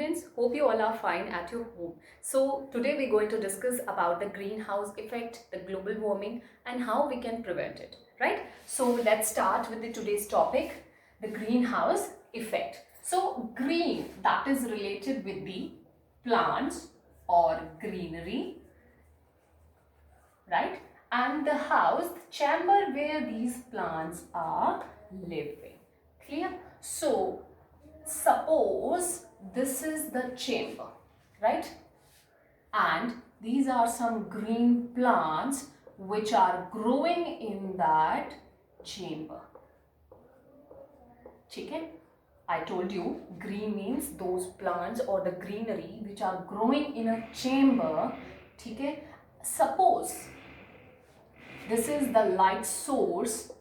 students, hope you all are fine at your home. So today we're going to discuss about the greenhouse effect, the global warming and how we can prevent it, right? So let's start with today's topic, the greenhouse effect. So green, that is related with the plants or greenery, right? And the house, the chamber where these plants are living. Clear? So suppose this is the chamber, right? And these are some green plants which are growing in that chamber. Okay? I told you green means those plants or the greenery which are growing in a chamber. Okay? Suppose this is the light source.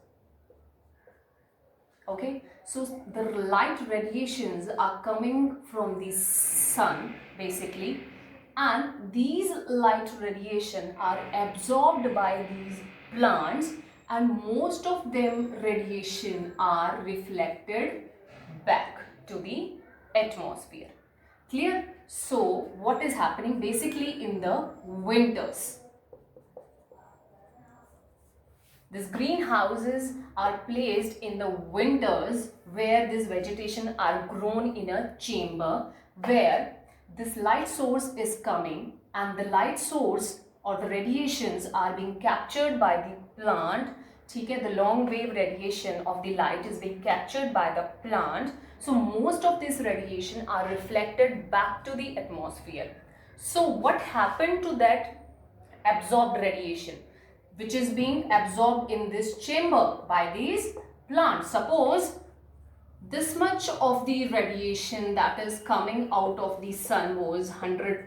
Okay, so the light radiations are coming from the sun basically, and these light radiation are absorbed by these plants, and most of them radiation are reflected back to the atmosphere. Clear? So what is happening basically in the winters? These greenhouses are placed in the winters where this vegetation are grown in a chamber where this light source is coming, and the light source or the radiations are being captured by the plant. Okay, the long wave radiation of the light is being captured by the plant. So most of this radiation are reflected back to the atmosphere. So what happened to that absorbed radiation which is being absorbed in this chamber by these plants? Suppose this much of the radiation that is coming out of the sun was 100%.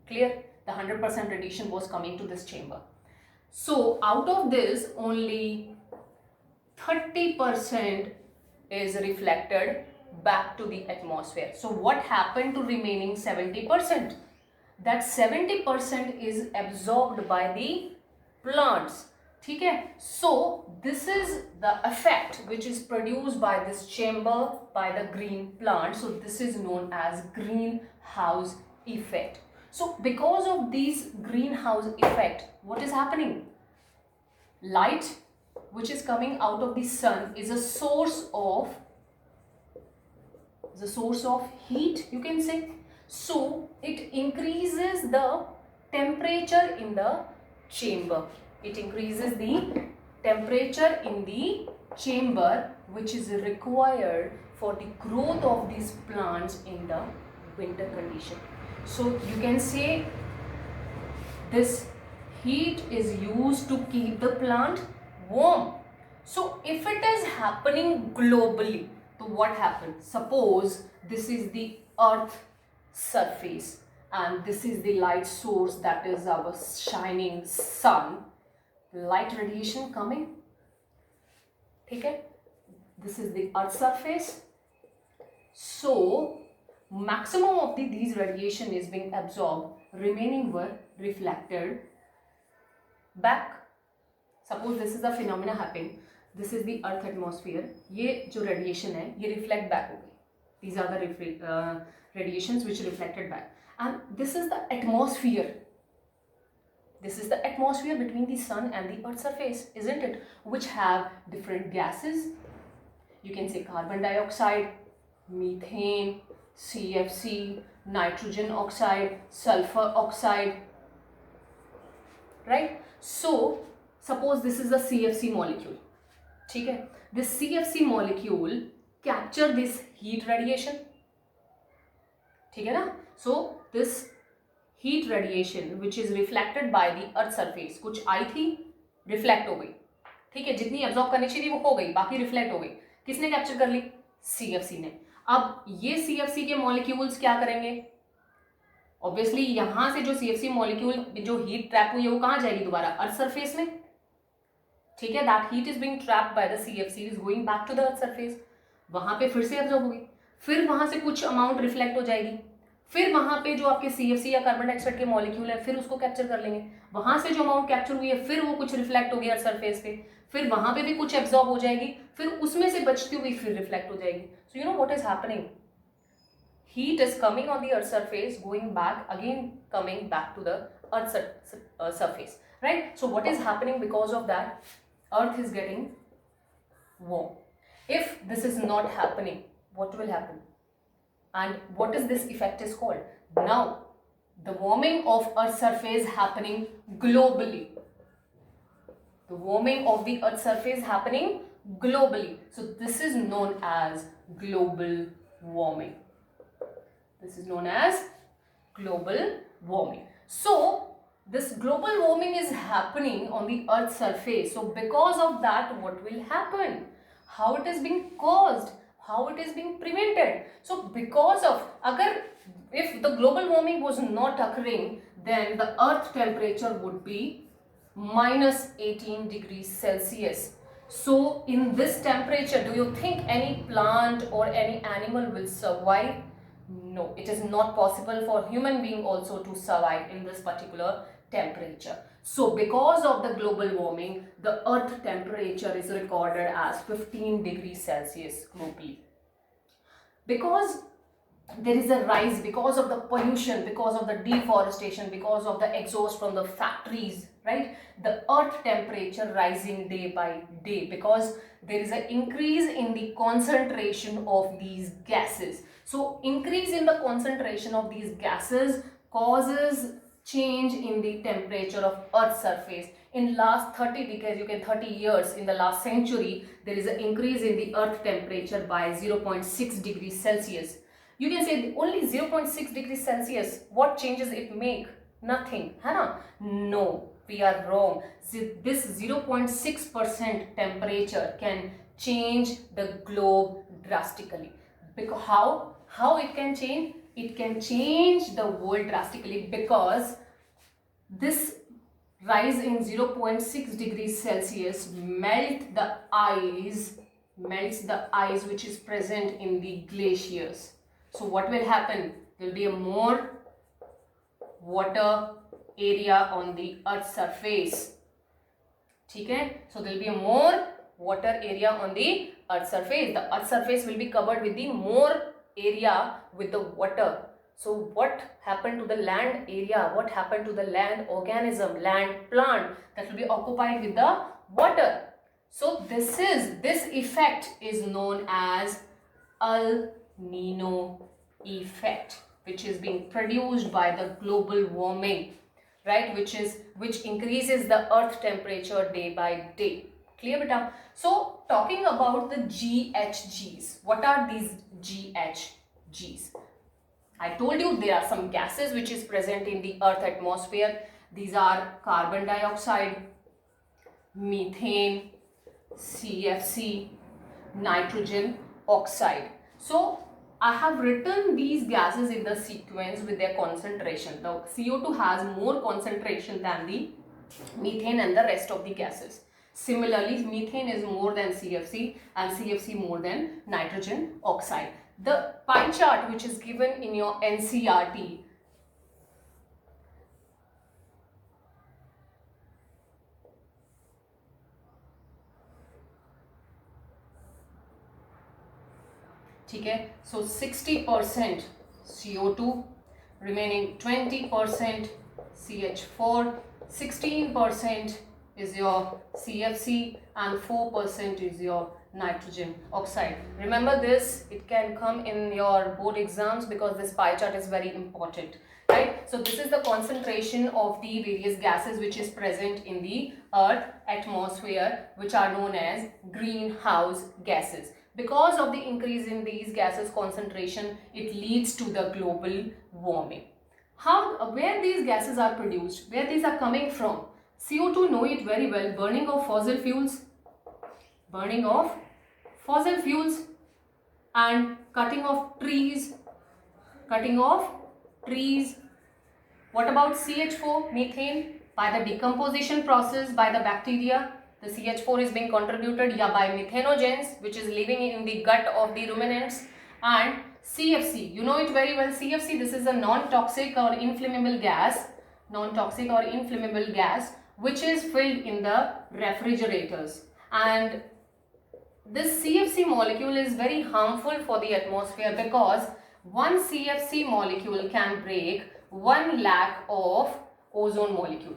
Clear? The 100% radiation was coming to this chamber. So out of this only 30% is reflected back to the atmosphere. So what happened to remaining 70%? That 70% is absorbed by the plants. Okay, so this is the effect which is produced by this chamber by the green plant. So this is known as greenhouse effect. So because of this greenhouse effect, what is happening? Light which is coming out of the sun is a source of heat, you can say. So it increases the temperature in the chamber. It increases the temperature in the chamber which is required for the growth of these plants in the winter condition. So you can say this heat is used to keep the plant warm. So if it is happening globally, so what happens? Suppose this is the earth surface and this is the light source, that is our shining sun. Light radiation coming. Okay, this is the earth surface. So maximum of these radiation is being absorbed, remaining were reflected back. Suppose this is the phenomena happening. This is the earth atmosphere. ये जो radiation है ये reflect back हो गई. These are the radiations which reflected back, and this is the atmosphere. This is the atmosphere between the sun and the earth surface, isn't it? Which have different gases. You can say carbon dioxide, methane, CFC, nitrogen oxide, sulfur oxide, right? So suppose this is a CFC molecule. Okay? This CFC molecule capture this heat radiation. Okay, na? So this heat radiation which is reflected by the earth surface, कुछ आई थी, reflect हो गई. ठीक है, जितनी absorb करनी चाहिए वो हो गई, बाकी रिफ्लेक्ट हो गई. किसने कैप्चर कर ली? CFC ने. अब ये CFC के मॉलिक्यूल्स क्या करेंगे? ऑब्वियसली यहां से जो CFC मॉलिक्यूल जो हीट ट्रैप हुई है वो कहां जाएगी? दोबारा अर्थ सरफेस में. ठीक है, that heat is being trapped by the CFC is going back to the earth surface. वहां पे फिर से एब्जॉर्ब होगी, फिर वहां से कुछ अमाउंट रिफ्लेक्ट हो जाएगी, फिर वहां पे जो आपके CFC या कार्बन डाइऑक्साइड के मॉलिक्यूल है फिर उसको कैप्चर कर लेंगे. वहां से जो अमाउंट कैप्चर हुई है फिर वो कुछ रिफ्लेक्ट हो गया अर्थ सरफेस पे, फिर वहां पे भी कुछ एब्जॉर्ब हो जाएगी, फिर उसमें से बचती हुई फिर रिफ्लेक्ट हो जाएगी. So you know what is happening? heat is coming on the Earth's surface, going back, again coming back to the Earth's surface, right? So what is happening because of that? Earth is getting warm. If this is not happening, what will happen? And what is this effect is called? Now, the warming of Earth's surface happening globally. The warming of the Earth's surface happening globally. So this is known as global warming. This is known as global warming. So this global warming is happening on the Earth's surface. So because of that, what will happen? How it is being caused? How it is being prevented? So because of, if the global warming was not occurring, then the Earth temperature would be minus 18 degrees Celsius. So in this temperature, do you think any plant or any animal will survive? No, it is not possible for human being also to survive in this particular temperature. So because of the global warming, the Earth temperature is recorded as 15 degrees Celsius globally. Because there is a rise because of the pollution, because of the deforestation, because of the exhaust from the factories, right? The Earth temperature rising day by day because there is an increase in the concentration of these gases. So increase in the concentration of these gases causes change in the temperature of Earth's surface. In last 30 decades, 30 years, in the last century, there is an increase in the Earth temperature by 0.6 degrees Celsius. You can say only 0.6 degrees Celsius. What changes it make? Nothing. Hai no, we are wrong. This 0.6% temperature can change the globe drastically. Because how it can change? It can change the world drastically because this rise in 0.6 degrees Celsius melts the ice which is present in the glaciers. So what will happen? There will be a more water area on the Earth's surface. Okay? So there will be a more water area on the Earth's surface. The Earth's surface will be covered with the more area with the water. So what happened to the land area? What happened to the land organism, land plant that will be occupied with the water? So this effect is known as El Nino effect, which is being produced by the global warming, right? Which increases the Earth temperature day by day. Clear, beta? So talking about the GHGs, what are these GHGs? I told you there are some gases which is present in the Earth atmosphere. These are carbon dioxide, methane, CFC, nitrogen oxide. So I have written these gases in the sequence with their concentration. The CO2 has more concentration than the methane and the rest of the gases. Similarly, methane is more than CFC and CFC more than nitrogen oxide. The pie chart which is given in your NCERT Okay, so 60% CO2, remaining 20% CH4, 16% is your CFC and 4% is your nitrogen oxide. Remember this, it can come in your board exams because this pie chart is very important, right? So this is the concentration of the various gases which is present in the Earth atmosphere, which are known as greenhouse gases. Because of the increase in these gases concentration, it leads to the global warming. Where these gases are produced, where these are coming from? CO2, know it very well, burning of fossil fuels and cutting of trees. What about CH4, methane? By the decomposition process by the bacteria, the CH4 is being contributed by methanogens, which is living in the gut of the ruminants. And CFC, you know it very well. CFC, this is a non-toxic or inflammable gas, which is filled in the refrigerators. And this CFC molecule is very harmful for the atmosphere because one CFC molecule can break 1 lakh of ozone molecule.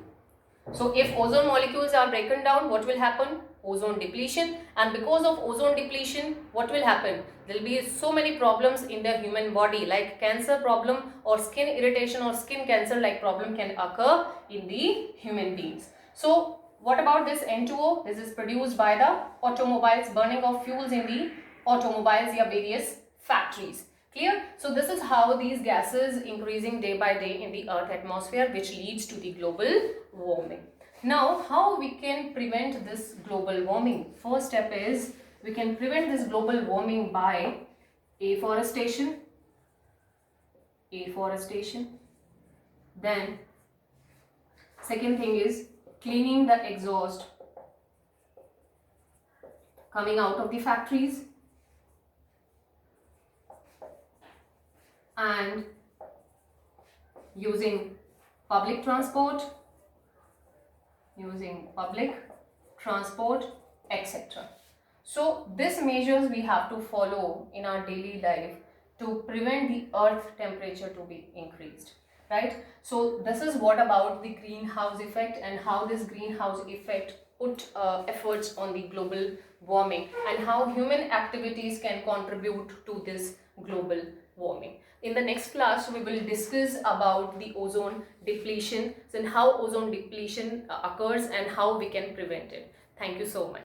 So if ozone molecules are broken down, what will happen? Ozone depletion. And because of ozone depletion, what will happen? There will be so many problems in the human body, like cancer problem or skin irritation or skin cancer like problem can occur in the human beings. So what about this N2O? This is produced by the automobiles, burning of fuels in the automobiles or various factories. Clear? So this is how these gases increasing day by day in the earth atmosphere, which leads to the global warming. Now, how we can prevent this global warming? First step is we can prevent this global warming by afforestation. Then second thing is cleaning the exhaust coming out of the factories, and using public transport, etc. So these measures we have to follow in our daily life to prevent the earth temperature to be increased, right? So this is what about the greenhouse effect and how this greenhouse effect put efforts on the global warming and how human activities can contribute to this global warming. In the next class, we will discuss about the ozone depletion and how ozone depletion occurs and how we can prevent it. Thank you so much.